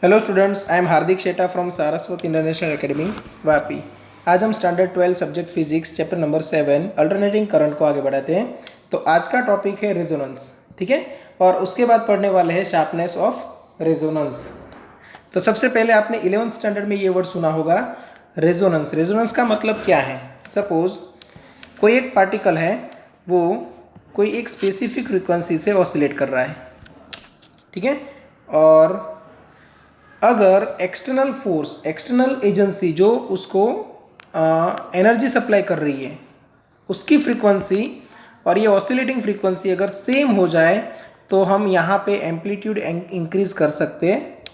Hello students, I am Hardik Sheta from Saraswat international academy Vapi. आज हम standard 12 subject physics chapter number 7 alternating current को आगे बढ़ाते हैं। तो आज का टॉपिक है रेजोनेंस, ठीक है। और उसके बाद पढ़ने वाले हैं शार्पनेस ऑफ रेजोनेंस। तो सबसे पहले आपने 11th स्टैंडर्ड में ये वर्ड सुना होगा रेजोनेंस। रेजोनेंस का मतलब क्या है? सपोज कोई एक पार्टिकल है, वो कोई एक स्पेसिफिक फ्रीक्वेंसी से ऑसिलेट कर रहा है, ठीक है। और अगर एक्सटर्नल फोर्स, एक्सटर्नल एजेंसी जो उसको एनर्जी सप्लाई कर रही है, उसकी फ्रीक्वेंसी और ये ऑसिलेटिंग फ्रीक्वेंसी अगर सेम हो जाए तो हम यहाँ पे एम्पलीट्यूड इंक्रीज कर सकते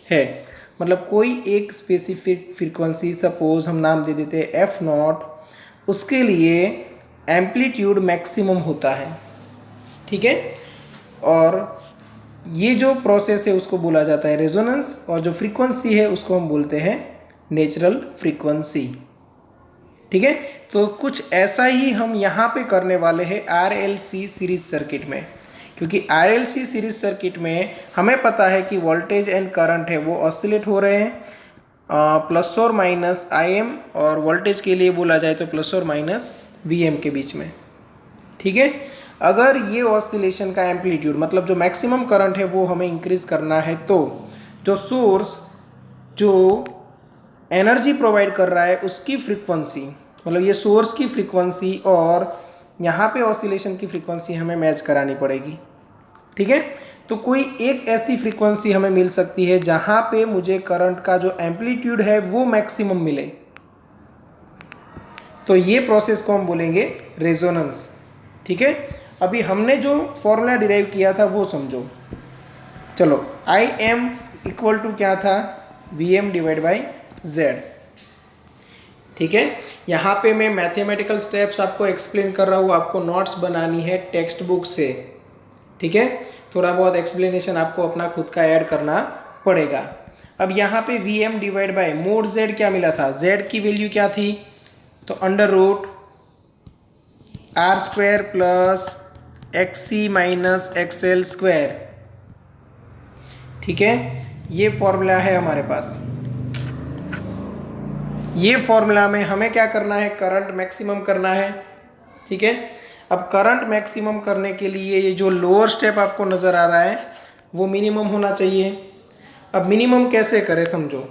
हैं। मतलब कोई एक स्पेसिफिक फ्रीक्वेंसी, सपोज हम नाम दे देते हैं F0, उसके लिए एम्पलीट्यूड मैक्सिमम होता है, ठीक है। और ये जो प्रोसेस है उसको बोला जाता है रेजोनेंस, और जो फ्रीक्वेंसी है उसको हम बोलते हैं नेचुरल फ्रीक्वेंसी, ठीक है। तो कुछ ऐसा ही हम यहाँ पे करने वाले हैं RLC सीरीज सर्किट में, क्योंकि RLC सीरीज सर्किट में हमें पता है कि वोल्टेज एंड करंट है वो ऑसिलेट हो रहे हैं प्लस और माइनस IM, और वोल्टेज के लिए बोला जाए तो प्लस और माइनस VM के बीच में, ठीक है। अगर ये ऑसिलेशन का एम्पलीट्यूड, मतलब जो मैक्सिमम करंट है वो हमें इंक्रीज करना है, तो जो सोर्स जो एनर्जी प्रोवाइड कर रहा है उसकी फ्रीक्वेंसी, मतलब ये सोर्स की फ्रीक्वेंसी और यहाँ पे ऑसिलेशन की फ्रीक्वेंसी हमें मैच करानी पड़ेगी, ठीक है। तो कोई एक ऐसी फ्रीक्वेंसी हमें मिल सकती है जहाँ पे मुझे करंट का जो एम्पलीट्यूड है वो मैक्सिमम मिले, तो ये प्रोसेस को हम बोलेंगे रेजोनेंस, ठीक है। अभी हमने जो फॉर्मूला डिराइव किया था वो समझो। चलो, IM इक्वल टू क्या था? VM डिवाइड बाई Z, ठीक है। यहाँ पे मैं मैथमेटिकल स्टेप्स आपको एक्सप्लेन कर रहा हूँ, आपको नोट्स बनानी है टेक्स्ट बुक से, ठीक है। थोड़ा बहुत एक्सप्लेनेशन आपको अपना खुद का ऐड करना पड़ेगा। अब यहाँ पे VM divide by mode Z क्या मिला था? Z की वैल्यू क्या थी? तो under root R² plus XC minus XL square, ठीक है। ये फॉर्मूला है हमारे पास। ये फॉर्मूला में हमें क्या करना है? करंट मैक्सिमम करना है, ठीक है। अब करंट मैक्सिमम करने के लिए ये जो लोअर स्टेप आपको नज़र आ रहा है वो मिनिमम होना चाहिए। अब मिनिमम कैसे करें? समझो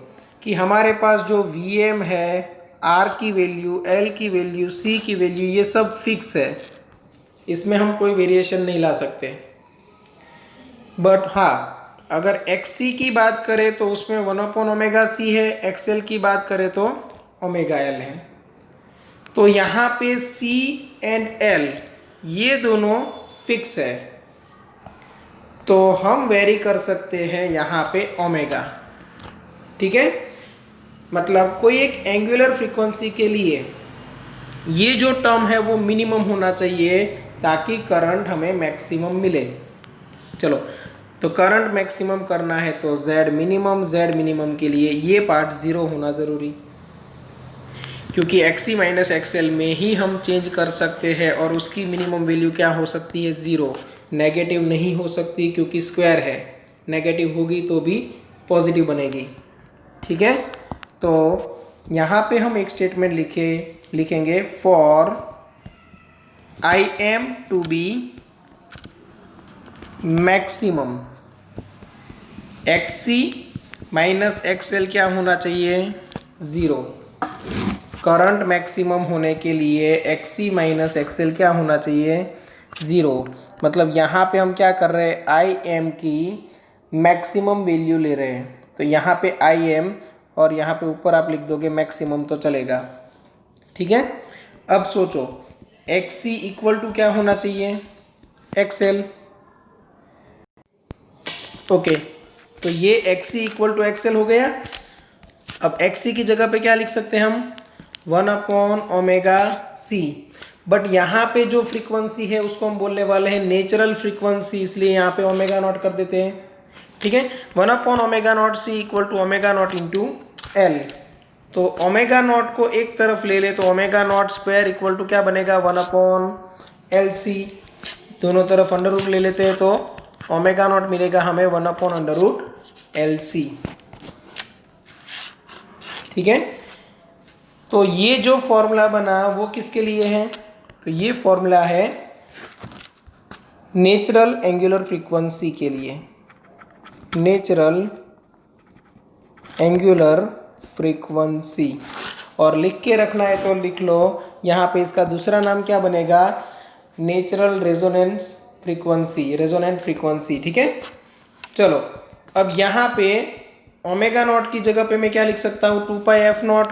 कि हमारे पास जो VM है, R की वैल्यू, L की वैल्यू, C की वैल्यू, ये सब फिक्स है, इसमें हम कोई वेरिएशन नहीं ला सकते। बट हाँ, अगर XC की बात करें तो उसमें 1/ωc है, XL की बात करें तो ωL है। तो यहाँ पे C एंड L ये दोनों फिक्स है, तो हम वेरी कर सकते हैं यहाँ पे ओमेगा, ठीक है। मतलब कोई एक एंगुलर फ्रीक्वेंसी के लिए ये जो टर्म है वो मिनिमम होना चाहिए ताकि करंट हमें मैक्सिमम मिले। चलो, तो करंट मैक्सिमम करना है तो Z मिनिमम के लिए ये पार्ट 0 होना ज़रूरी, क्योंकि XC माइनस XL में ही हम चेंज कर सकते हैं, और उसकी मिनिमम वैल्यू क्या हो सकती है? 0। नेगेटिव नहीं हो सकती क्योंकि स्क्वायर है, नेगेटिव होगी तो भी पॉजिटिव बनेगी, ठीक है। तो यहाँ पे हम एक स्टेटमेंट लिखेंगे for IM to be maximum, XC minus XL क्या होना चाहिए? 0। करंट मैक्सिमम होने के लिए XC माइनस XL क्या होना चाहिए? 0। मतलब यहाँ पे हम क्या कर रहे हैं? IM की मैक्सिमम वैल्यू ले रहे हैं, तो यहाँ पे IM और यहाँ पे ऊपर आप लिख दोगे मैक्सिमम तो चलेगा, ठीक है। अब सोचो XC इक्वल टू क्या होना चाहिए? XL, okay. तो ये XC इक्वल टू XL हो गया। अब XC की जगह पे क्या लिख सकते हैं हम? 1/ωc। बट यहाँ पे जो फ्रीक्वेंसी है उसको हम बोलने वाले हैं नेचुरल फ्रीक्वेंसी, इसलिए यहाँ पे ओमेगा नॉट कर देते हैं, ठीक है। 1/ωc equal to omega naught into L। तो ओमेगा नॉट को एक तरफ ले ले तो omega naught square equal to क्या बनेगा? 1/LC। दोनों तरफ अंडर रूट ले लेते हैं तो ओमेगा नॉट मिलेगा हमें 1/√LC, ठीक है। तो ये जो फॉर्मूला बना वो किसके लिए है, तो ये फॉर्मूला है नेचुरल एंगुलर फ्रीक्वेंसी के लिए, नेचुरल एंगुलर फ्रीक्वेंसी। और लिख के रखना है तो लिख लो, यहाँ पे इसका दूसरा नाम क्या बनेगा, natural resonance frequency, resonant frequency. ठीक है। चलो अब यहाँ पे ओमेगा नॉट की जगह पे मैं क्या लिख सकता हूँ, 2πf0,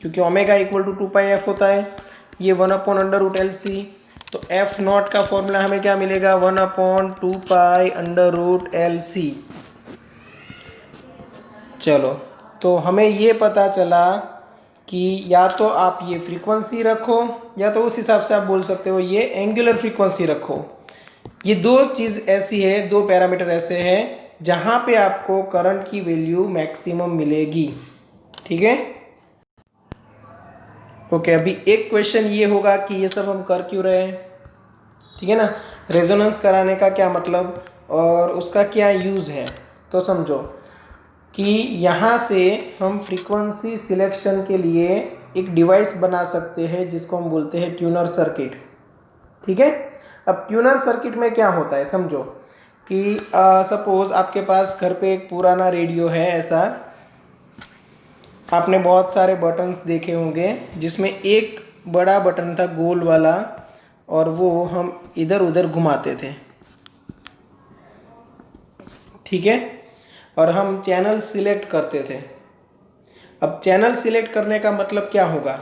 क्योंकि ओमेगा इक्वल टू 2πf होता है, ये 1/√LC। तो एफ नॉट का फॉर्मूला हमें क्या मिलेगा, 1/2π√LC। चलो तो हमें ये पता चला कि या तो आप ये फ्रीक्वेंसी रखो या तो उस हिसाब से आप बोल सकते हो ये एंगुलर फ्रीक्वेंसी रखो। ये दो चीज़ ऐसी है, दो पैरामीटर ऐसे हैं जहाँ पे आपको करंट की वैल्यू मैक्सिमम मिलेगी। ठीक है। ओके, अभी एक क्वेश्चन ये होगा कि ये सब हम कर क्यों रहे हैं, ठीक है ना, रेजोनेंस कराने का क्या मतलब और उसका क्या यूज़ है। तो समझो कि यहाँ से हम फ्रीक्वेंसी सिलेक्शन के लिए एक डिवाइस बना सकते हैं जिसको हम बोलते हैं ट्यूनर सर्किट। ठीक है। अब ट्यूनर सर्किट में क्या होता है, समझो कि सपोज आपके पास घर पे एक पुराना रेडियो है, ऐसा आपने बहुत सारे बटन्स देखे होंगे जिसमें एक बड़ा बटन था गोल वाला और वो हम इधर उधर घुमाते थे। ठीक है। और हम चैनल सिलेक्ट करते थे। अब चैनल सिलेक्ट करने का मतलब क्या होगा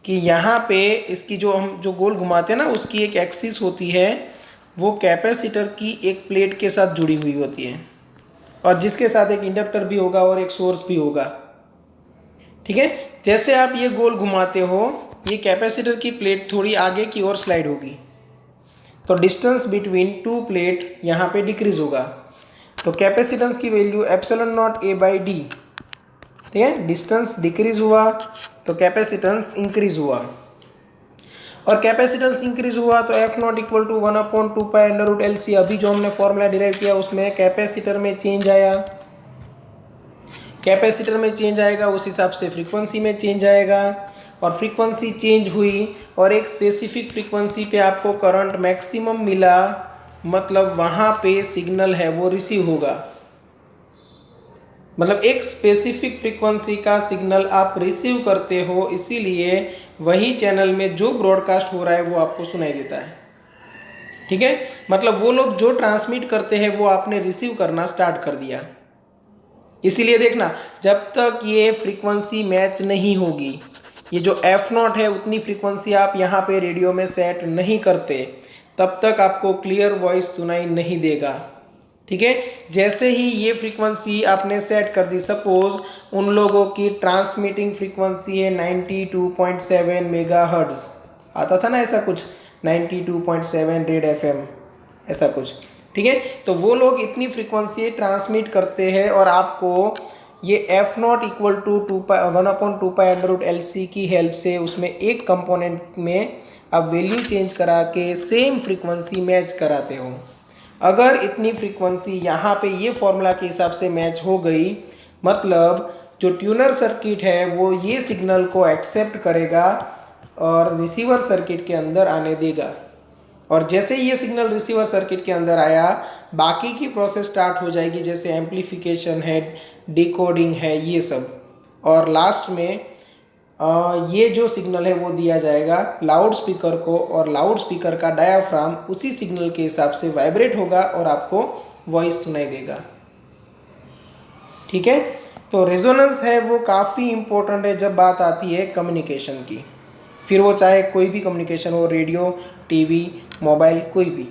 कि यहाँ पे इसकी जो हम जो गोल घुमाते हैं ना, उसकी एक एक्सिस होती है, वो कैपेसिटर की एक प्लेट के साथ जुड़ी हुई होती है और जिसके साथ एक इंडक्टर भी होगा और एक सोर्स भी होगा। ठीक है। जैसे आप ये गोल घुमाते हो, ये कैपेसिटर की प्लेट थोड़ी आगे की ओर स्लाइड होगी, तो डिस्टेंस बिटवीन टू प्लेट यहाँ पे डिक्रीज होगा। तो कैपेसिटेंस की वैल्यू ε0A/d। ठीक है। डिस्टेंस डिक्रीज हुआ तो कैपेसिटेंस इंक्रीज हुआ, और कैपेसिटेंस इंक्रीज हुआ तो F0 इक्वल टू 1/2π√LC। अभी जो हमने फॉर्मूला डिराइव किया उसमें कैपेसिटर में चेंज आया, कैपेसिटर में चेंज आएगा उस हिसाब से फ्रीक्वेंसी में चेंज आएगा, और फ्रीक्वेंसी चेंज हुई और एक स्पेसिफिक फ्रीक्वेंसी पे आपको करंट मैक्सिमम मिला, मतलब वहाँ पे सिग्नल है वो रिसीव होगा। मतलब एक स्पेसिफिक फ्रीक्वेंसी का सिग्नल आप रिसीव करते हो, इसीलिए वही चैनल में जो ब्रॉडकास्ट हो रहा है वो आपको सुनाई देता है। ठीक है। मतलब वो लोग जो ट्रांसमिट करते हैं वो आपने रिसीव करना स्टार्ट कर दिया। इसीलिए देखना, जब तक ये फ्रीक्वेंसी मैच नहीं होगी, ये जो F0 है उतनी फ्रीक्वेंसी आप यहाँ पे रेडियो में सेट नहीं करते, तब तक आपको क्लियर वॉइस सुनाई नहीं देगा। ठीक है। जैसे ही ये फ्रीक्वेंसी आपने सेट कर दी, सपोज उन लोगों की ट्रांसमिटिंग फ्रीक्वेंसी है 92.7 मेगाहर्ट्ज, आता था ना ऐसा कुछ, 92.7 रेड FM ऐसा कुछ। ठीक है। तो वो लोग इतनी फ्रीक्वेंसी ट्रांसमिट करते हैं और आपको ये F0 इक्वल टू 1/2π√LC की हेल्प से उसमें एक कंपोनेंट में आप वैल्यू चेंज करा के सेम फ्रीक्वेंसी मैच कराते हो। अगर इतनी फ्रीक्वेंसी यहाँ पे ये फॉर्मूला के हिसाब से मैच हो गई, मतलब जो ट्यूनर सर्किट है वो ये सिग्नल को एक्सेप्ट करेगा और रिसीवर सर्किट के अंदर आने देगा, और जैसे ये सिग्नल रिसीवर सर्किट के अंदर आया, बाकी की प्रोसेस स्टार्ट हो जाएगी, जैसे एम्पलीफिकेशन है, डिकोडिंग है, ये सब। और लास्ट में ये जो सिग्नल है वो दिया जाएगा लाउड स्पीकर को, और लाउड स्पीकर का डायाफ्राम उसी सिग्नल के हिसाब से वाइब्रेट होगा और आपको वॉइस सुनाई देगा। ठीक है। तो रेजोनेंस है वो काफ़ी इम्पोर्टेंट है जब बात आती है कम्युनिकेशन की, फिर वो चाहे कोई भी कम्युनिकेशन हो, रेडियो, टीवी, मोबाइल, कोई भी।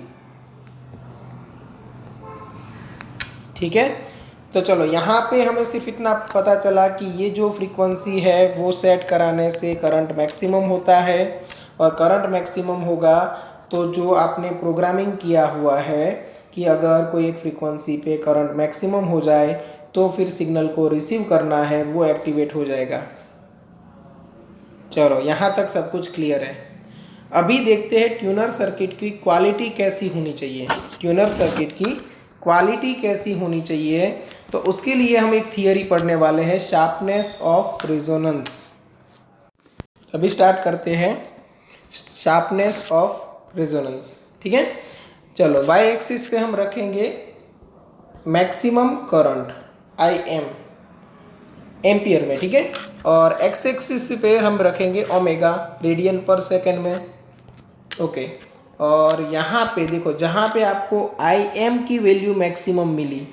ठीक है। तो चलो यहाँ पे हमें सिर्फ इतना पता चला कि ये जो फ्रीक्वेंसी है वो सेट कराने से करंट मैक्सिमम होता है, और करंट मैक्सिमम होगा तो जो आपने प्रोग्रामिंग किया हुआ है कि अगर कोई एक फ्रीक्वेंसी पे करंट मैक्सिमम हो जाए तो फिर सिग्नल को रिसीव करना है वो एक्टिवेट हो जाएगा। चलो यहाँ तक सब कुछ क्लियर है। अभी देखते हैं ट्यूनर सर्किट की क्वालिटी कैसी होनी चाहिए। ट्यूनर सर्किट की क्वालिटी कैसी होनी चाहिए, तो उसके लिए हम एक थियरी पढ़ने वाले हैं, शार्पनेस ऑफ रेजोनेंस। अभी स्टार्ट करते हैं शार्पनेस ऑफ रेजोनेंस। ठीक है, चलो वाई एक्सिस पे हम रखेंगे मैक्सिमम करंट IM एम्पियर में। ठीक है, और एक्स एक्सिस पे हम रखेंगे ओमेगा रेडियन पर सेकेंड में। ओके, और यहाँ पे देखो, जहाँ पे आपको IM की वैल्यू मैक्सिमम मिली,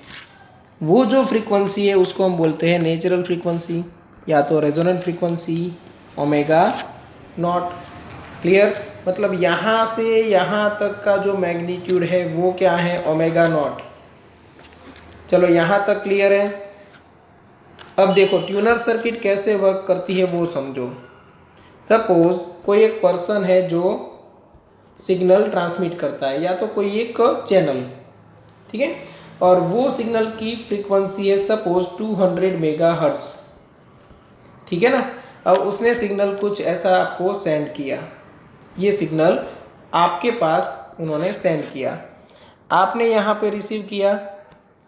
वो जो फ्रीक्वेंसी है उसको हम बोलते हैं नेचुरल फ्रीक्वेंसी या तो resonant frequency omega naught. Clear, मतलब यहाँ से यहाँ तक का जो मैग्नीट्यूड है वो क्या है, ओमेगा नॉट। चलो यहाँ तक क्लियर है। अब देखो ट्यूनर सर्किट कैसे वर्क करती है वो समझो। सपोज कोई एक पर्सन है जो सिग्नल ट्रांसमिट करता है, या तो कोई एक चैनल, ठीक है, और वो सिग्नल की फ्रीक्वेंसी है सपोज 200 मेगाहर्ट्ज। ठीक है ना। अब उसने सिग्नल कुछ ऐसा आपको सेंड किया, ये सिग्नल आपके पास उन्होंने सेंड किया, आपने यहाँ पे रिसीव किया,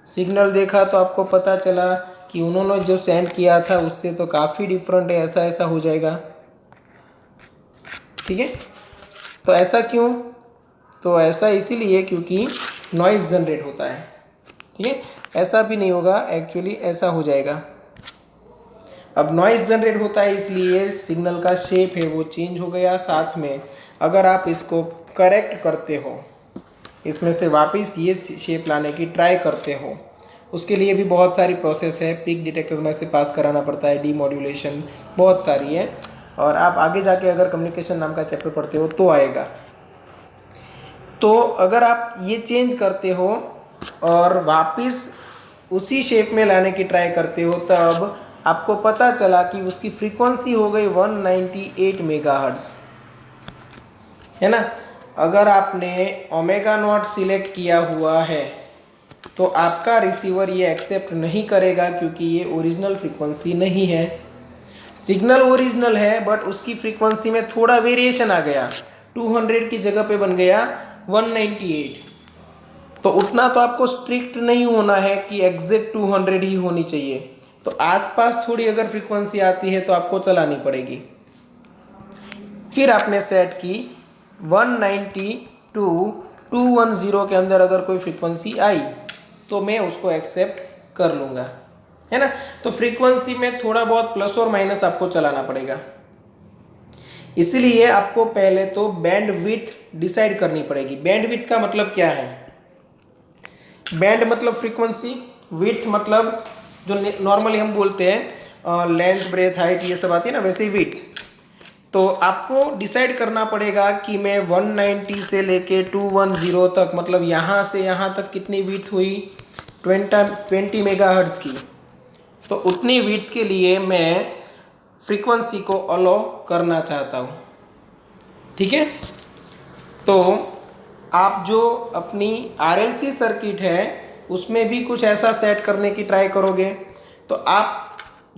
सिग्नल देखा तो आपको पता चला कि उन्होंने जो सेंड किया था उससे तो काफ़ी डिफरेंट है, ऐसा ऐसा हो जाएगा। ठीक है, तो ऐसा क्यों, तो ऐसा इसीलिए क्योंकि नॉइज़ जनरेट होता है। ठीक है, ऐसा भी नहीं होगा, एक्चुअली ऐसा हो जाएगा। अब नॉइज़ जनरेट होता है इसलिए सिग्नल का शेप है वो चेंज हो गया। साथ में अगर आप इसको करेक्ट करते हो, इसमें से वापस ये शेप लाने की ट्राई करते हो, उसके लिए भी बहुत सारी प्रोसेस है, पिक डिटेक्टर में से पास कराना पड़ता है, डीमॉड्यूलेशन बहुत सारी है, और आप आगे जाके अगर कम्युनिकेशन नाम का चैप्टर पढ़ते हो तो आएगा। तो अगर आप ये चेंज करते हो और वापस उसी शेप में लाने की ट्राई करते हो, तब आपको पता चला कि उसकी फ्रीक्वेंसी हो गई 198 मेगाहर्ट्ज, है ना। अगर आपने ओमेगा नॉट सिलेक्ट किया हुआ है तो आपका रिसीवर ये एक्सेप्ट नहीं करेगा, क्योंकि ये ओरिजिनल फ्रीक्वेंसी नहीं है। सिग्नल ओरिजिनल है बट उसकी फ्रीक्वेंसी में थोड़ा वेरिएशन आ गया, 200 की जगह पे बन गया 198। तो उतना तो आपको स्ट्रिक्ट नहीं होना है कि एग्जैक्ट 200 ही होनी चाहिए, तो आसपास थोड़ी अगर फ्रीक्वेंसी आती है तो आपको चलानी पड़ेगी। फिर आपने सेट की 190 टू 210 के अंदर अगर कोई फ्रीक्वेंसी आई तो मैं उसको एक्सेप्ट कर लूँगा, है ना। तो फ्रीक्वेंसी में थोड़ा बहुत प्लस और माइनस आपको चलाना पड़ेगा। इसीलिए आपको पहले तो बैंड विड्थ डिसाइड करनी पड़ेगी। बैंड विड्थ का मतलब क्या है, बैंड मतलब फ्रीक्वेंसी, विड्थ मतलब जो नॉर्मली हम बोलते हैं लेंथ ब्रेथ हाइट ये सब आती है ना, वैसे ही विड्थ। तो आपको डिसाइड करना पड़ेगा कि मैं 190 से लेके 210 तक, मतलब यहाँ से यहाँ तक कितनी विड्थ हुई, 20 मेगाहर्ट्ज की। तो उतनी विड्थ के लिए मैं फ्रीक्वेंसी को अलो करना चाहता हूँ। ठीक है, तो आप जो अपनी RLC सर्किट है उसमें भी कुछ ऐसा सेट करने की ट्राई करोगे, तो आप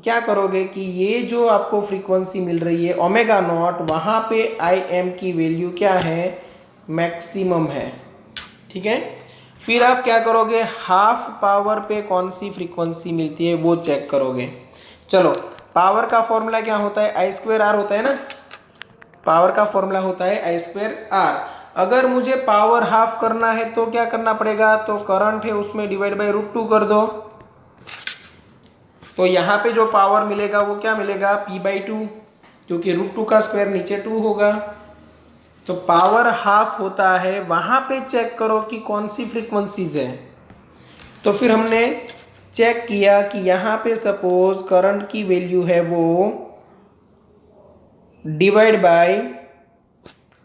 क्या करोगे कि ये जो आपको फ्रीक्वेंसी मिल रही है ओमेगा नॉट, वहाँ पे IM की वैल्यू क्या है, मैक्सिमम है। ठीक है, फिर आप क्या करोगे, हाफ पावर पे कौन सी फ्रीक्वेंसी मिलती है वो चेक करोगे। चलो, पावर का फॉर्मूला क्या होता है, I²R होता है ना। पावर का फॉर्मूला होता है I²R। अगर मुझे पावर हाफ करना है तो क्या करना पड़ेगा, तो करंट है उसमें डिवाइड बाय √2 कर दो। तो यहाँ पे जो पावर मिलेगा वो क्या मिलेगा, P/2, क्योंकि √2 का स्क्वायर नीचे 2 होगा। तो पावर हाफ होता है, वहाँ पे चेक करो कि कौन सी फ्रीक्वेंसीज है। तो फिर हमने चेक किया कि यहाँ पे सपोज करंट की वैल्यू है वो डिवाइड बाय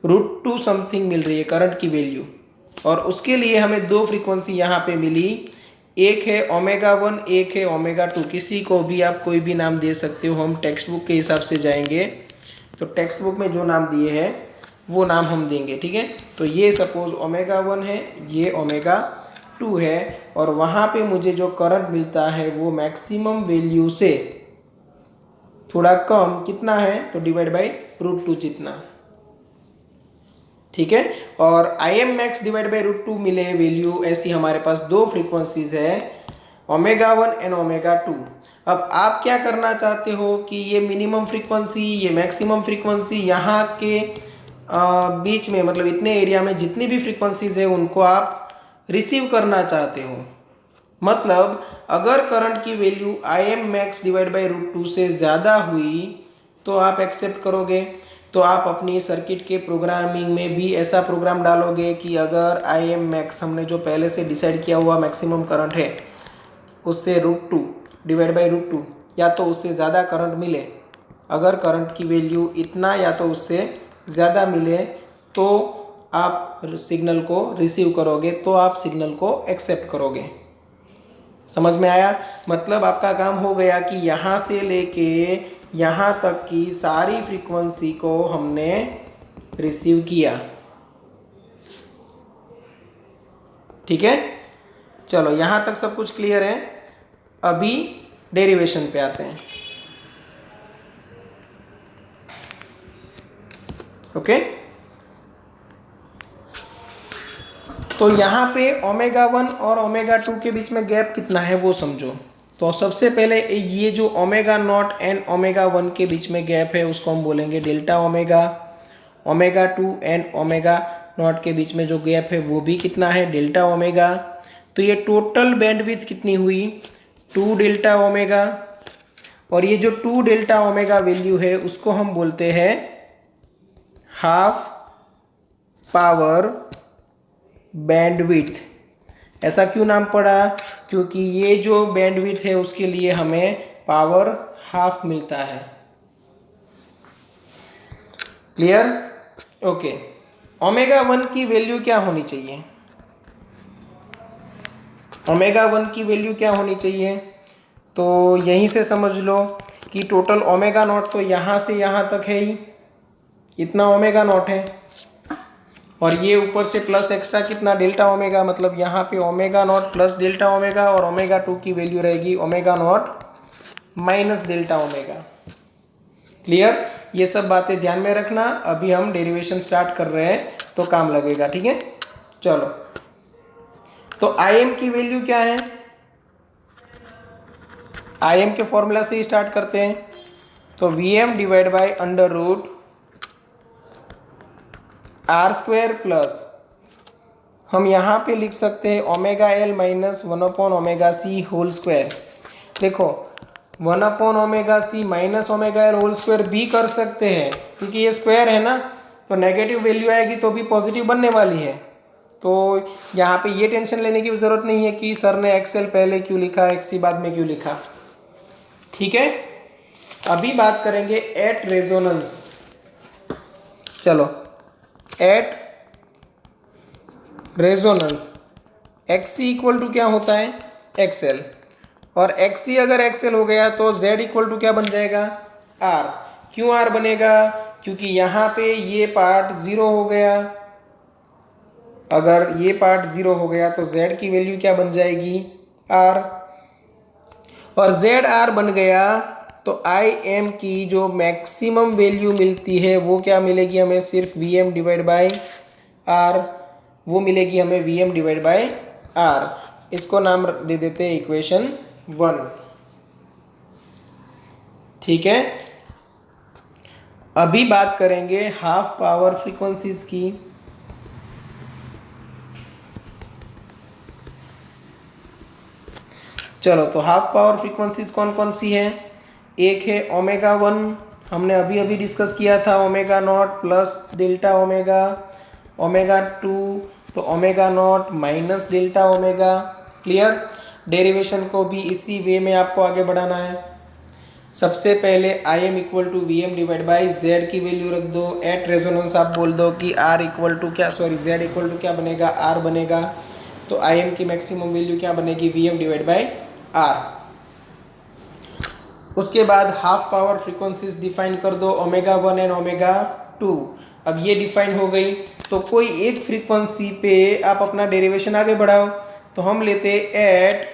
√2 समथिंग मिल रही है करंट की वैल्यू, और उसके लिए हमें दो फ्रीक्वेंसी यहाँ पे मिली, एक है ω1, एक है ω2। किसी को भी आप कोई भी नाम दे सकते हो, हम टेक्स्ट बुक के हिसाब से जाएंगे, तो टेक्स्ट बुक में जो नाम दिए हैं वो नाम हम देंगे। ठीक है, तो ये सपोज ω1 है, ये ω2 है, और वहाँ पे मुझे जो करंट मिलता है वो मैक्सिमम वैल्यू से थोड़ा कम, कितना है, तो डिवाइड बाय √2 जितना। ठीक है। और आई एम मैक्स डिवाइड बाई √2 मिले वैल्यू, ऐसी हमारे पास दो फ्रीक्वेंसीज है, ω1 एंड ω2। अब आप क्या करना चाहते हो कि ये मिनिमम फ्रीक्वेंसी, ये मैक्सिमम फ्रीक्वेंसी, यहाँ के बीच में मतलब इतने एरिया में जितनी भी फ्रीक्वेंसीज है उनको आप रिसीव करना चाहते हो। मतलब अगर करंट की value I M max divide by √2 से ज़्यादा हुई तो आप एक्सेप्ट करोगे। तो आप अपनी सर्किट के प्रोग्रामिंग में भी ऐसा प्रोग्राम डालोगे कि अगर आई एम मैक्स हमने जो पहले से डिसाइड किया हुआ मैक्सिमम करंट है उससे √2 डिवाइड बाई √2 या तो उससे ज़्यादा करंट मिले, अगर करंट की वैल्यू इतना या तो उससे ज़्यादा मिले तो आप सिग्नल को रिसीव करोगे, तो आप सिग्नल को एक्सेप्ट करोगे। समझ में आया? मतलब आपका काम हो गया कि यहाँ से लेके यहाँ तक की सारी फ्रीक्वेंसी को हमने रिसीव किया। ठीक है, चलो यहाँ तक सब कुछ क्लियर है। अभी डेरिवेशन पे आते हैं। ओके, तो यहाँ पे ω1 और ω2 के बीच में गैप कितना है वो समझो। तो सबसे पहले ये जो ω0 एंड ω1 के बीच में गैप है उसको हम बोलेंगे डेल्टा ओमेगा। ω2 एंड ω0 के बीच में जो गैप है वो भी कितना है, डेल्टा ओमेगा। तो ये टोटल बैंडविड्थ कितनी हुई, 2 डेल्टा ओमेगा। और ये जो 2 डेल्टा ओमेगा वैल्यू है उसको हम बोलते हैं हाफ पावर बैंडविड्थ। ऐसा क्यों नाम पड़ा, क्योंकि ये जो बैंडविड्थ है उसके लिए हमें पावर हाफ मिलता है। क्लियर? ओके, ω1 की वैल्यू क्या होनी चाहिए, ω1 की वैल्यू क्या होनी चाहिए? तो यहीं से समझ लो कि टोटल ω0 तो यहाँ से यहाँ तक है ही, इतना ω0 है, और ये ऊपर से प्लस एक्स्ट्रा कितना डेल्टा ओमेगा, मतलब यहाँ पे ω0 प्लस डेल्टा ओमेगा और ω2 की वैल्यू रहेगी ω0 माइनस डेल्टा ओमेगा। क्लियर? ये सब बातें ध्यान में रखना। अभी हम डेरिवेशन स्टार्ट कर रहे हैं तो काम लगेगा। ठीक है, चलो। तो आई एम की वैल्यू क्या है, आई एम के फॉर्मूला से ही स्टार्ट करते हैं। तो V M divide by √ r² plus हम यहाँ पे लिख सकते हैं ω_L minus 1/ωc whole square. देखो 1/ωc minus ω_L whole square भी कर सकते हैं, क्योंकि ये स्क्वायर है ना, तो नेगेटिव वैल्यू आएगी तो भी पॉजिटिव बनने वाली है। तो यहाँ पे ये टेंशन लेने की ज़रूरत नहीं है कि सर ने XL पहले क्यों लिखा, XC बाद में क्यों लिखा। ठीक है, अभी बात करेंगे एट रेजोनेंस। चलो, at resonance XC equal to क्या होता है, XL। और XC अगर XL हो गया तो Z इक्वल टू क्या बन जाएगा, R। क्यों R बनेगा, क्योंकि यहाँ पे ये पार्ट 0 हो गया। अगर ये पार्ट 0 हो गया तो Z की वैल्यू क्या बन जाएगी, R। और ZR बन गया तो IM की जो मैक्सिमम वैल्यू मिलती है वो क्या मिलेगी हमें, सिर्फ VM डिवाइड बाई R, वो मिलेगी हमें VM डिवाइड बाई R। इसको नाम दे देते हैं इक्वेशन 1। ठीक है, अभी बात करेंगे हाफ पावर फ्रीक्वेंसीज की। चलो, तो हाफ पावर फ्रीक्वेंसीज कौन कौन सी है, एक है ω1, हमने अभी अभी डिस्कस किया था, ω0 प्लस डेल्टा ओमेगा, ω2 तो ω0 minus delta omega. Clear? Derivation को भी इसी वे में आपको आगे बढ़ाना है। सबसे पहले I M equal to V M divide by Z की वैल्यू रख दो। एट रेजोनेंस आप बोल दो कि आर इक्वल टू क्या, सॉरी जेड इक्वल टू क्या बनेगा, आर बनेगा। तो आई एम की मैक्सिमम वैल्यू क्या बनेगी, V M divide by R. उसके बाद हाफ पावर फ्रीक्वेंसीज डिफाइन कर दो, ω1 एंड ω2। अब ये डिफाइन हो गई, तो कोई एक फ्रीक्वेंसी पे आप अपना डेरिवेशन आगे बढ़ाओ। तो हम लेते at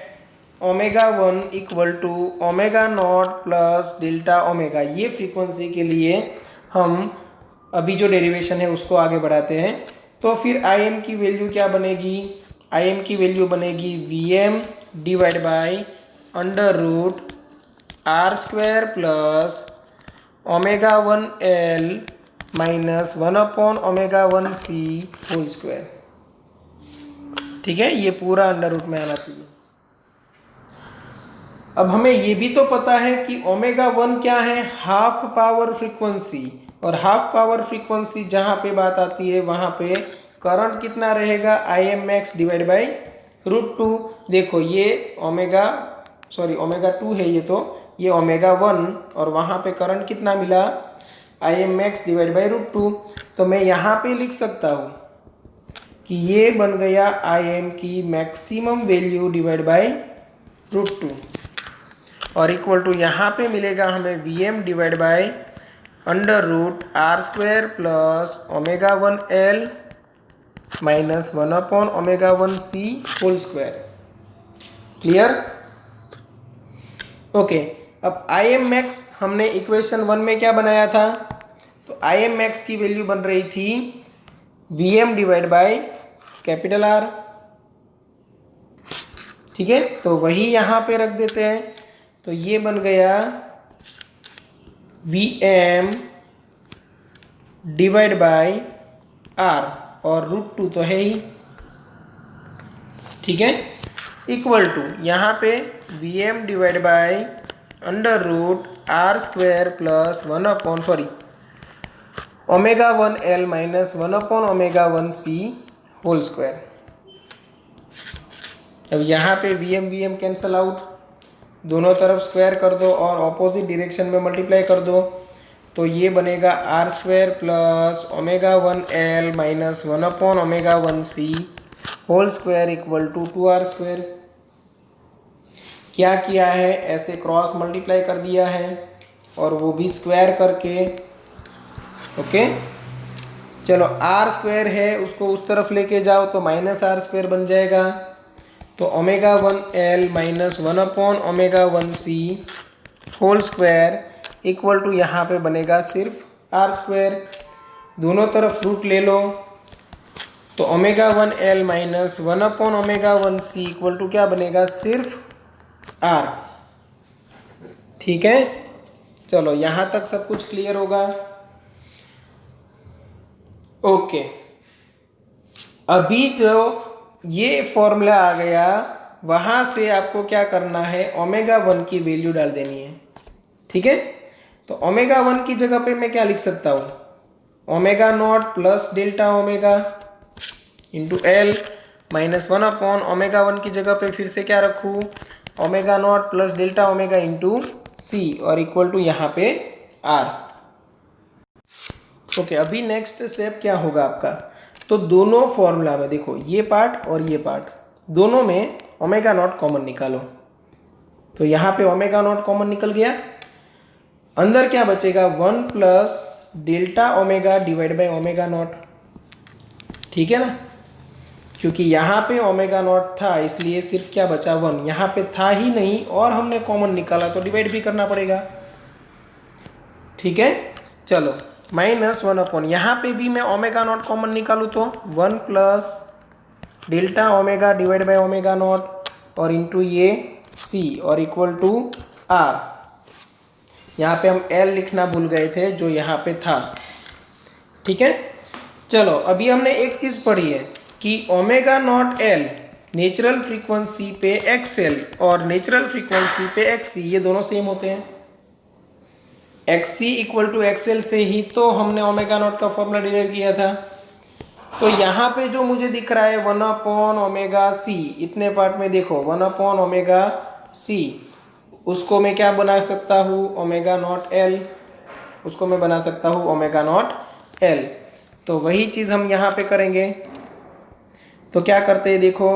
ω1 equal to ω0 plus delta omega. ये फ्रीक्वेंसी के लिए हम अभी जो डेरिवेशन है उसको आगे बढ़ाते हैं। तो फिर आई एम की वैल्यू क्या बनेगी, आई एम की वैल्यू बनेगी V M divide by under root R square plus omega 1 L minus one by omega 1 C whole square. ठीक है, ये पूरा अंडर रूट में आना चाहिए। अब हमें ये भी तो पता है कि ओमेगा 1 क्या है, हाफ पावर फ्रीक्वेंसी, और हाफ पावर फ्रीक्वेंसी जहाँ पे बात आती है वहाँ पे करंट कितना रहेगा, आई एम मैक्स डिवाइड बाई √2। देखो ये ओमेगा 2 है, ये ओमेगा 1, और वहाँ पे करंट कितना मिला, आई एम मैक्स डिवाइड बाई √2। तो मैं यहाँ पे लिख सकता हूँ कि ये बन गया आई एम की मैक्सिमम वैल्यू डिवाइड बाई √2, और इक्वल टू यहाँ पे मिलेगा हमें V M divide by under root R square plus omega 1 L minus one by omega 1 C whole square. Clear? Okay, अब आई एम मैक्स हमने इक्वेशन 1 में क्या बनाया था, तो आई एम मैक्स की वैल्यू बन रही थी V M divide by capital R. ठीक है, तो वही यहाँ पे रख देते हैं, तो ये बन गया V M divide by R, और √2 तो है ही। ठीक है, इक्वल टू यहाँ पे V M divide by under root R square plus omega 1 L minus one by omega 1 C whole square. अब यहाँ पे वी एम कैंसल आउट, दोनों तरफ स्क्वायर कर दो और ऑपोजिट डायरेक्शन में मल्टीप्लाई कर दो, तो ये बनेगा R square plus omega 1 L minus one by omega 1 C whole square equal to 2R square. क्या किया है, ऐसे क्रॉस मल्टीप्लाई कर दिया है और वो भी स्क्वायर करके। ओके, चलो आर स्क्वायर है उसको उस तरफ लेके जाओ तो माइनस आर स्क्वायर बन जाएगा, तो omega 1 L minus one by omega 1 C whole square equal to यहाँ पे बनेगा सिर्फ आर स्क्वायर। दोनों तरफ रूट ले लो, तो omega 1 L minus one by omega 1 C equal to क्या बनेगा, सिर्फ आर। ठीक है, चलो यहाँ तक सब कुछ क्लियर होगा। ओके, अभी जो ये फॉर्मूला आ गया वहाँ से आपको क्या करना है, ओमेगा 1 की वैल्यू डाल देनी है। ठीक है, तो ओमेगा 1 की जगह पे मैं क्या लिख सकता हूँ, omega not plus delta omega into L minus one by omega 1 की जगह पे फिर से क्या रखूँ, omega not plus delta omega into C, और इक्वल टू यहाँ पे आर। ओके, अभी नेक्स्ट स्टेप क्या होगा आपका, तो दोनों फॉर्मूला में देखो ये पार्ट और ये पार्ट दोनों में ओमेगा नॉट कॉमन निकालो, तो यहाँ पे ओमेगा नॉट कॉमन निकल गया, अंदर क्या बचेगा 1 plus delta omega divide by omega naught. ठीक है ना, क्योंकि यहाँ पे ओमेगा नॉट था इसलिए सिर्फ क्या बचा 1, यहाँ पे था ही नहीं और हमने कॉमन निकाला तो डिवाइड भी करना पड़ेगा। ठीक है, चलो माइनस 1/, यहाँ पे भी मैं ओमेगा नॉट कॉमन निकालूँ तो 1 plus delta omega divide by omega naught और इंटू ये सी और इक्वल टू आर। यहाँ पे हम एल लिखना भूल गए थे जो यहाँ पे था। ठीक है, चलो अभी हमने एक चीज़ पढ़ी है कि omega naught L natural frequency पे एक्सएल और नेचुरल फ्रीक्वेंसी पे एक्ससी ये दोनों सेम होते हैं। एक्ससी इक्वल टू एक्सएल से ही तो हमने ओमेगा नॉट का फॉर्मूला डिराइव किया था। तो यहाँ पे जो मुझे दिख रहा है 1/ओमेगा सी, इतने पार्ट में देखो 1/ओमेगा सी, उसको मैं क्या बना सकता हूँ, ओमेगा नॉट एल, उसको मैं बना सकता हूँ ओमेगा नॉट एल। तो वही चीज़ हम यहाँ पे करेंगे, तो क्या करते हैं देखो,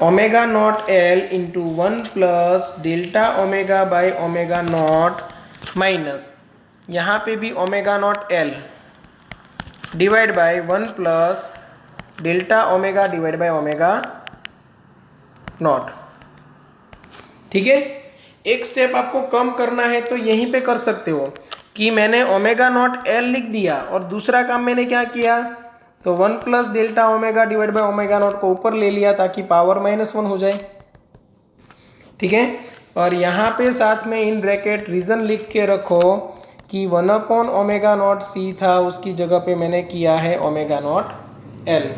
omega naught L into 1 plus delta omega by omega naught minus यहाँ पे भी omega naught L divide by 1 plus delta omega divide by omega naught. ठीक है, एक स्टेप आपको कम करना है तो यहीं पे कर सकते हो, कि मैंने ओमेगा नॉट एल लिख दिया और दूसरा काम मैंने क्या किया, तो 1 plus delta omega divide by omega naught को ऊपर ले लिया ताकि पावर -1 हो जाए। ठीक है, और यहाँ पे साथ में इन ब्रैकेट रीजन लिख के रखो कि 1 अपॉन ओमेगा नॉट सी था, उसकी जगह पे मैंने किया है ओमेगा नॉट एल।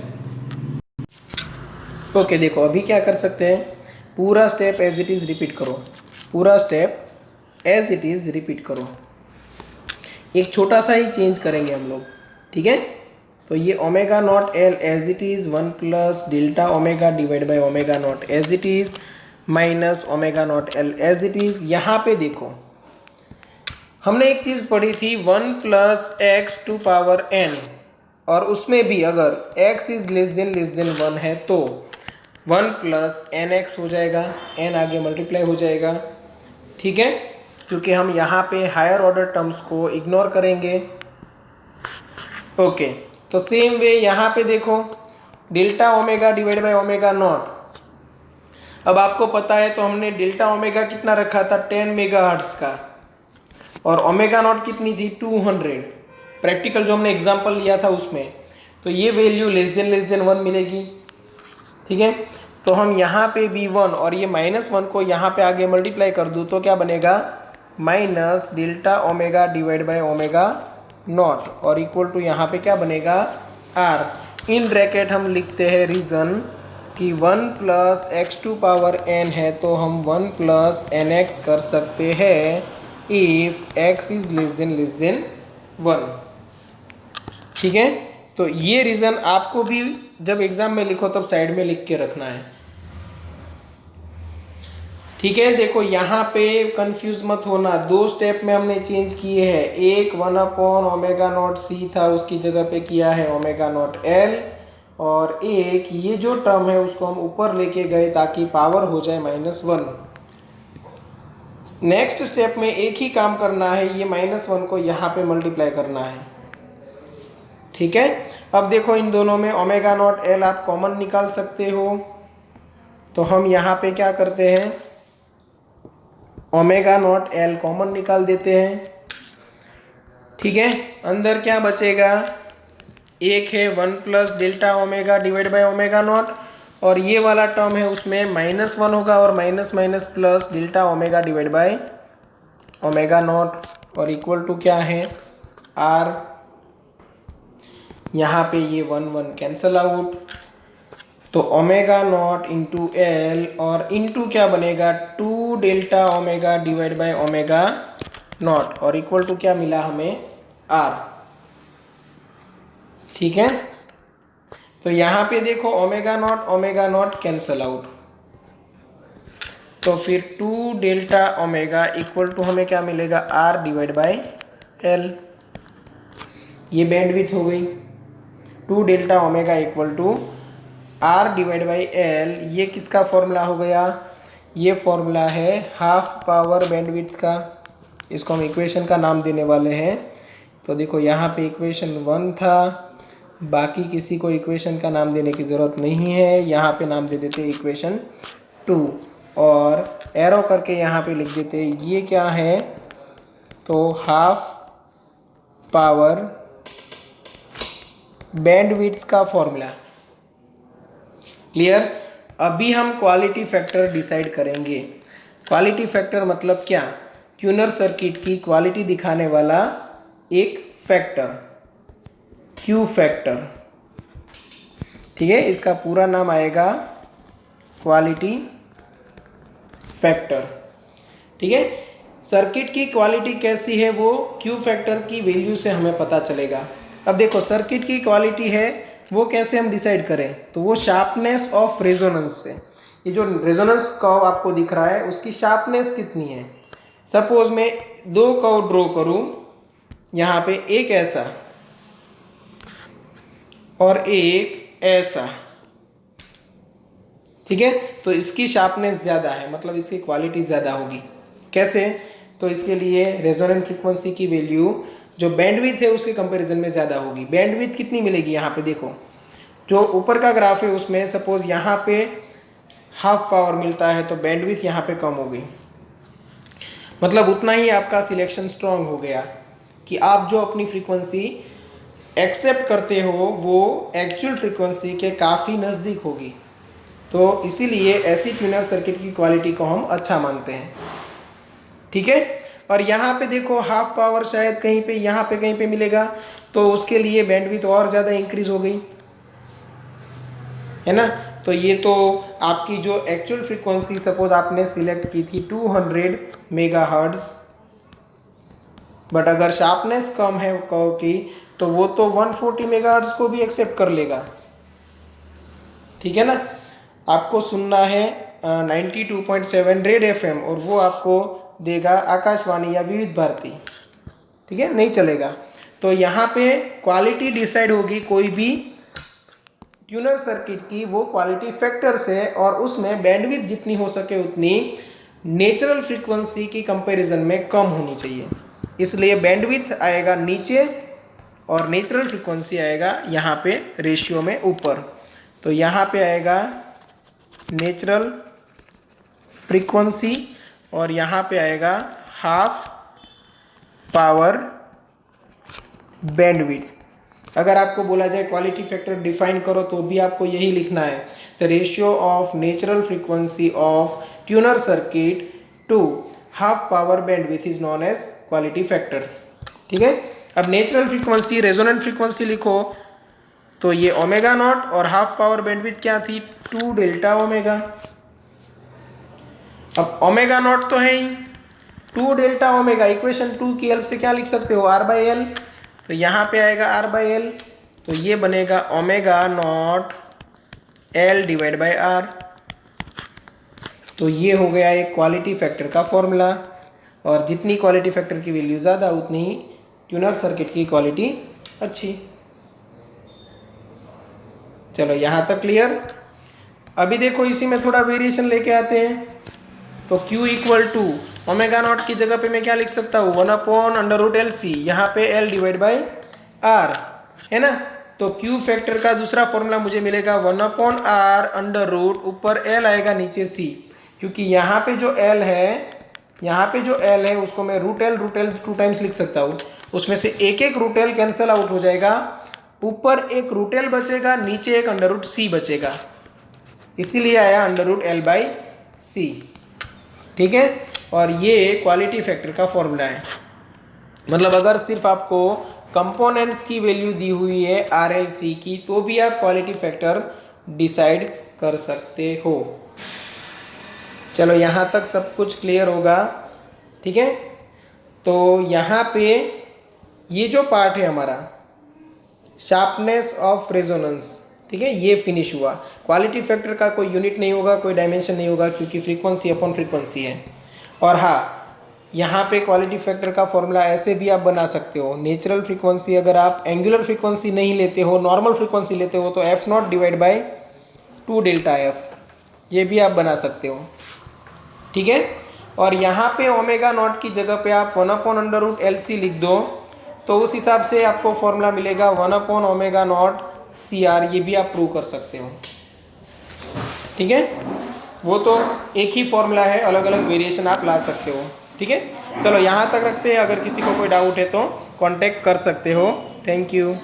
ओके, देखो अभी क्या कर सकते हैं, पूरा step as it is repeat करो, पूरा step as it is repeat करो। एक छोटा सा ही चेंज करेंगे हम लोग। ठीक है, तो ये omega naught L as it is 1 plus delta omega divide by omega naught as it is minus omega naught L as it is. यहाँ पे देखो हमने एक चीज़ पढ़ी थी 1 plus X to power N, और उसमें भी अगर x इज लेस देन 1 है तो 1 प्लस एन एक्स हो जाएगा, n आगे मल्टीप्लाई हो जाएगा। ठीक है, क्योंकि हम यहाँ पे हायर ऑर्डर टर्म्स को इग्नोर करेंगे। ओके, तो सेम वे यहाँ पे देखो delta omega divide by omega not. अब आपको पता है तो हमने डेल्टा ओमेगा कितना रखा था, 10 मेगाहर्ट्ज का, और ओमेगा नॉट कितनी थी, 200। प्रैक्टिकल जो हमने एग्जाम्पल लिया था उसमें, तो ये वैल्यू लेस देन 1 मिलेगी। ठीक है, तो हम यहाँ पे भी 1 और ये -1 को यहाँ पे आगे मल्टीप्लाई कर दूँ तो क्या बनेगा, minus delta omega divide by omega not, और इक्वल टू यहाँ पे क्या बनेगा, आर। इन ब्रैकेट हम लिखते हैं रीज़न कि 1 plus X to power N है तो हम 1 प्लस एन एक्स कर सकते हैं if x is less than 1। ठीक है, तो ये रीज़न आपको भी जब एग्जाम में लिखो तब साइड में लिख के रखना है। ठीक है, देखो यहाँ पे कंफ्यूज मत होना, 2 स्टेप में हमने चेंज किए हैं। एक 1 अपॉन ओमेगा नॉट सी था, उसकी जगह पे किया है ओमेगा नॉट एल, और एक ये जो टर्म है उसको हम ऊपर लेके गए ताकि पावर हो जाए -1। नेक्स्ट स्टेप में एक ही काम करना है, ये -1 को यहाँ पे मल्टीप्लाई करना है। ठीक है, अब देखो इन दोनों में ओमेगा नॉट एल आप कॉमन निकाल सकते हो, तो हम यहाँ पे क्या करते हैं, ओमेगा नॉट एल कॉमन निकाल देते हैं। ठीक है, अंदर क्या बचेगा, एक है 1 plus delta omega divide by omega not, और ये वाला टर्म है उसमें -1 होगा, और minus minus plus delta omega divide by omega not, और इक्वल टू क्या है, आर। यहाँ पे ये 1 कैंसल आउट, तो ओमेगा नॉट इंटू एल, और इंटू क्या बनेगा, 2 delta omega divide by omega not, और इक्वल टू क्या मिला हमें, आर। ठीक है, तो यहाँ पे देखो ओमेगा नॉट कैंसल आउट, तो फिर 2 डेल्टा ओमेगा इक्वल टू हमें क्या मिलेगा, आर डिवाइड बाय एल। ये बैंडविड्थ हो गई, 2 delta omega equal to R divide by L. ये किसका फॉर्मूला हो गया, ये फॉर्मूला है हाफ पावर बैंडविड्थ का, इसको हम इक्वेशन का नाम देने वाले हैं। तो देखो यहाँ पे इक्वेशन 1 था, बाकी किसी को इक्वेशन का नाम देने की ज़रूरत नहीं है, यहाँ पे नाम दे देते इक्वेशन 2, और एरो करके यहाँ पे लिख देते ये क्या है, तो हाफ पावर बैंडविड्थ का फॉर्मूला। क्लियर, अभी हम क्वालिटी फैक्टर डिसाइड करेंगे। क्वालिटी फैक्टर मतलब क्या, ट्यूनर सर्किट की क्वालिटी दिखाने वाला एक फैक्टर, क्यू फैक्टर। ठीक है, इसका पूरा नाम आएगा क्वालिटी फैक्टर। ठीक है, सर्किट की क्वालिटी कैसी है वो क्यू फैक्टर की वैल्यू से हमें पता चलेगा। अब देखो सर्किट की क्वालिटी है वो कैसे हम डिसाइड करें, तो वो शार्पनेस ऑफ रेजोनेंस से। ये जो रेजोनेंस कर्व आपको दिख रहा है उसकी शार्पनेस कितनी है। सपोज मैं 2 कर्व ड्रॉ करूं, यहाँ पे एक ऐसा और एक ऐसा, ठीक है, तो इसकी शार्पनेस ज़्यादा है, मतलब इसकी क्वालिटी ज़्यादा होगी। कैसे, तो इसके लिए रेजोनेंट फ्रीक्वेंसी की वैल्यू जो बैंडविड्थ है उसके कंपैरिजन में ज़्यादा होगी। बैंडविड्थ कितनी मिलेगी, यहाँ पे देखो जो ऊपर का ग्राफ है उसमें सपोज यहाँ पे हाफ पावर मिलता है तो बैंडविड्थ यहाँ पे कम हो गई, मतलब उतना ही आपका सिलेक्शन स्ट्रॉन्ग हो गया। कि आप जो अपनी फ्रीक्वेंसी एक्सेप्ट करते हो वो एक्चुअल फ्रीक्वेंसी के काफ़ी नज़दीक होगी। तो इसीलिए ऐसी ट्यूनर सर्किट की क्वालिटी को हम अच्छा मानते हैं। ठीक है, और यहाँ पे देखो हाफ पावर शायद कहीं पे यहाँ पे कहीं पे मिलेगा, तो उसके लिए बैंडविड्थ और ज़्यादा इंक्रीज हो गई है ना। तो ये तो आपकी जो एक्चुअल फ्रीक्वेंसी सपोज आपने सिलेक्ट की थी 200 मेगाहर्ट्ज़, बट अगर शार्पनेस कम है कर्व की तो वो तो 140 मेगाहर्ट्ज़ को भी एक्सेप्ट कर लेगा। ठीक है ना। आपको सुनना है 92.7 रेड एफएम और वो आपको देगा आकाशवाणी या विविध भारती। ठीक है, नहीं चलेगा। तो यहाँ पे क्वालिटी डिसाइड होगी कोई भी ट्यूनर सर्किट की वो क्वालिटी फैक्टर से, और उसमें बैंडविड्थ जितनी हो सके उतनी नेचुरल फ्रीक्वेंसी की कंपैरिजन में कम होनी चाहिए। इसलिए बैंडविड्थ आएगा नीचे और नेचुरल फ्रीक्वेंसी आएगा यहाँ पे रेशियो में ऊपर। तो यहाँ पे आएगा नेचुरल फ्रीक्वेंसी और यहाँ पे आएगा हाफ पावर बैंडविड्थ। अगर आपको बोला जाए क्वालिटी फैक्टर डिफाइन करो तो भी आपको यही लिखना है, the ratio of natural frequency of tuner circuit to half power bandwidth is known as quality factor. ठीक है, अब नेचुरल फ्रीक्वेंसी रेजोनेंट फ्रीक्वेंसी लिखो तो ये ओमेगा नॉट और हाफ पावर बैंडविड्थ क्या थी 2 डेल्टा ओमेगा। अब ओमेगा नॉट तो है ही, 2 डेल्टा ओमेगा इक्वेशन 2 की हेल्प से क्या लिख सकते हो R बाई एल। तो यहाँ पे आएगा R बाई एल, तो ये बनेगा omega naught L divide by R। तो ये हो गया एक क्वालिटी फैक्टर का फॉर्मूला, और जितनी क्वालिटी फैक्टर की वैल्यू ज़्यादा उतनी ही ट्यूनर सर्किट की क्वालिटी अच्छी। चलो यहाँ तक क्लियर। अभी देखो इसी में थोड़ा वेरिएशन लेके आते हैं। तो Q equal to omega naught की जगह पे मैं क्या लिख सकता हूँ 1/√LC, यहाँ पे L डिवाइड बाई R है ना। तो Q फैक्टर का दूसरा फॉर्मूला मुझे मिलेगा 1/R अंडर रूट ऊपर L आएगा नीचे C, क्योंकि यहाँ पे जो L है उसको मैं रूट एल 2 टाइम्स लिख सकता हूँ। उसमें से एक रूट एल कैंसिल आउट हो जाएगा, ऊपर एक रूट एल बचेगा, नीचे एक अंडर√C बचेगा, इसीलिए आया अंडर√L बाई C। ठीक है, और ये क्वालिटी फैक्टर का फॉर्मूला है। मतलब अगर सिर्फ आपको कंपोनेंट्स की वैल्यू दी हुई है RLC की तो भी आप क्वालिटी फैक्टर डिसाइड कर सकते हो। चलो यहाँ तक सब कुछ क्लियर होगा। ठीक है, तो यहाँ पे ये जो पार्ट है हमारा शार्पनेस ऑफ रेजोनेंस, ठीक है, ये फिनिश हुआ। क्वालिटी फैक्टर का कोई यूनिट नहीं होगा, कोई डायमेंशन नहीं होगा, क्योंकि फ्रीक्वेंसी अपॉन फ्रीक्वेंसी है। और हाँ, यहाँ पे क्वालिटी फैक्टर का फॉर्मूला ऐसे भी आप बना सकते हो। नेचुरल फ्रीक्वेंसी अगर आप एंगुलर फ्रीक्वेंसी नहीं लेते हो, नॉर्मल फ्रीक्वेंसी लेते हो, तो F0 divide by 2 delta F, ये भी आप बना सकते हो। ठीक है, और यहाँ पे ओमेगा नॉट की जगह पे आप 1/√LC लिख दो, तो उस हिसाब से आपको फॉर्मूला मिलेगा 1/ओमेगा नॉट CR, ये भी आप प्रूव कर सकते हो। ठीक है, वो तो एक ही फॉर्मूला है, अलग अलग वेरिएशन आप ला सकते हो। ठीक है, चलो यहाँ तक रखते हैं। अगर किसी को कोई डाउट है तो कांटेक्ट कर सकते हो। Thank you.